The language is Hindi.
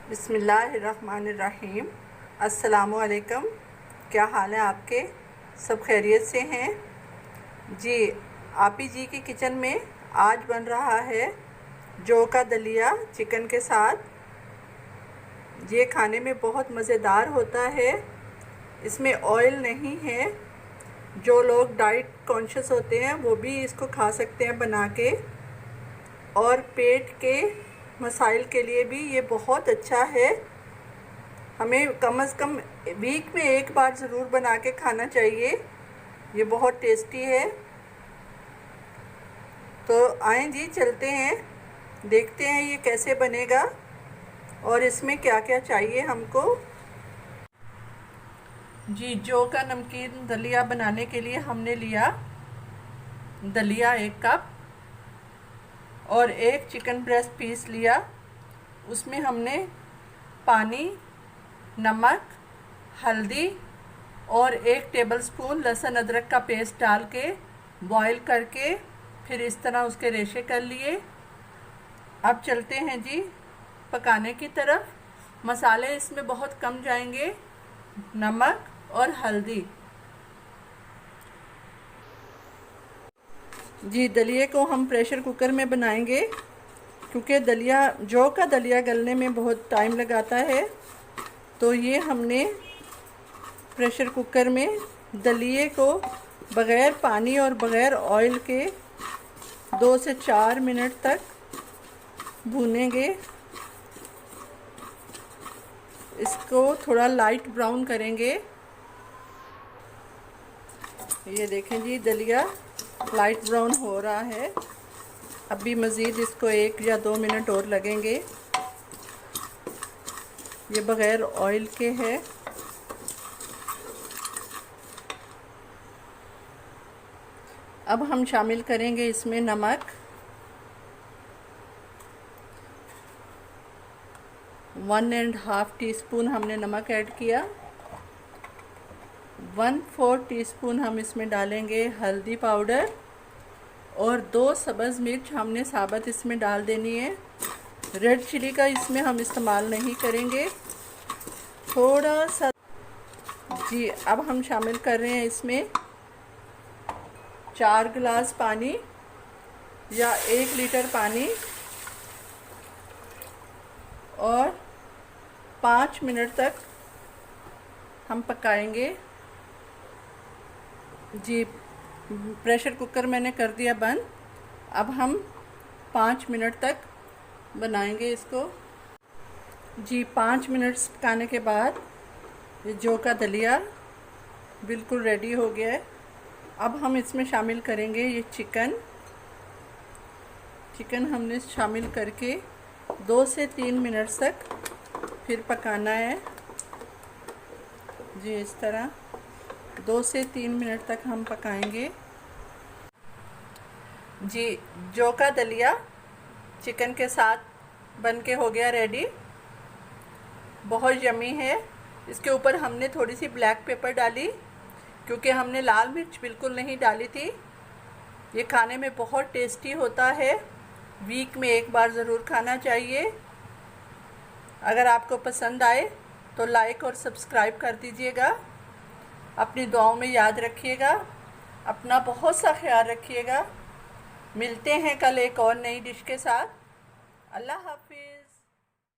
बिस्मिल्लाहिर्रहमानिर्रहीम। अस्सलामुअलैकुम। क्या हाल है आपके? सब खैरियत से हैं जी। आपी जी की किचन में आज बन रहा है जौ का दलिया चिकन के साथ। ये खाने में बहुत मज़ेदार होता है। इसमें ऑयल नहीं है। जो लोग डाइट कॉन्शियस होते हैं वो भी इसको खा सकते हैं बना के, और पेट के मसाइल के लिए भी ये बहुत अच्छा है। हमें कम से कम वीक में एक बार ज़रूर बना के खाना चाहिए। ये बहुत टेस्टी है। तो आएँ जी, चलते हैं, देखते हैं ये कैसे बनेगा और इसमें क्या क्या चाहिए हमको। जी, जौ का नमकीन दलिया बनाने के लिए हमने लिया दलिया 1 कप और 1 चिकन ब्रेस्ट पीस लिया। उसमें हमने पानी, नमक, हल्दी और 1 टेबलस्पून लहसुन अदरक का पेस्ट डाल के बॉईल करके फिर इस तरह उसके रेशे कर लिए। अब चलते हैं जी पकाने की तरफ। मसाले इसमें बहुत कम जाएंगे, नमक और हल्दी। जी, दलिए को हम प्रेशर कुकर में बनाएंगे क्योंकि जौ का दलिया गलने में बहुत टाइम लगाता है। तो ये हमने प्रेशर कुकर में दलिए को बग़ैर पानी और बग़ैर ऑयल के 2 से 4 मिनट तक भूनेंगे। इसको थोड़ा लाइट ब्राउन करेंगे। ये देखें जी, दलिया लाइट ब्राउन हो रहा है। अभी मज़ीद इसको 1 या 2 मिनट और लगेंगे। ये बग़ैर ऑयल के है। अब हम शामिल करेंगे इसमें नमक, 1½ टीस्पून हमने नमक ऐड किया। 1/4 टीस्पून हम इसमें डालेंगे हल्दी पाउडर और 2 सब्ज़ मिर्च हमने साबुत इसमें डाल देनी है। रेड चिली का इसमें हम इस्तेमाल नहीं करेंगे। थोड़ा सा जी, अब हम शामिल कर रहे हैं इसमें 4 गिलास पानी या 1 लीटर पानी और 5 मिनट तक हम पकाएंगे। जी, प्रेशर कुकर मैंने कर दिया बंद। अब हम 5 मिनट तक बनाएंगे इसको। जी, 5 मिनट पकाने के बाद ये जौ का दलिया बिल्कुल रेडी हो गया है। अब हम इसमें शामिल करेंगे ये चिकन हमने शामिल करके 2 से 3 मिनट तक फिर पकाना है। जी, इस तरह 2 से 3 मिनट तक हम पकाएंगे। जी, जौ का दलिया चिकन के साथ बन के हो गया रेडी। बहुत यमी है। इसके ऊपर हमने थोड़ी सी ब्लैक पेपर डाली क्योंकि हमने लाल मिर्च बिल्कुल नहीं डाली थी। ये खाने में बहुत टेस्टी होता है। वीक में एक बार ज़रूर खाना चाहिए। अगर आपको पसंद आए तो लाइक और सब्सक्राइब कर दीजिएगा। अपनी दुआओं में याद रखिएगा। अपना बहुत सा ख्याल रखिएगा। मिलते हैं कल एक और नई डिश के साथ। अल्लाह हाफिज़।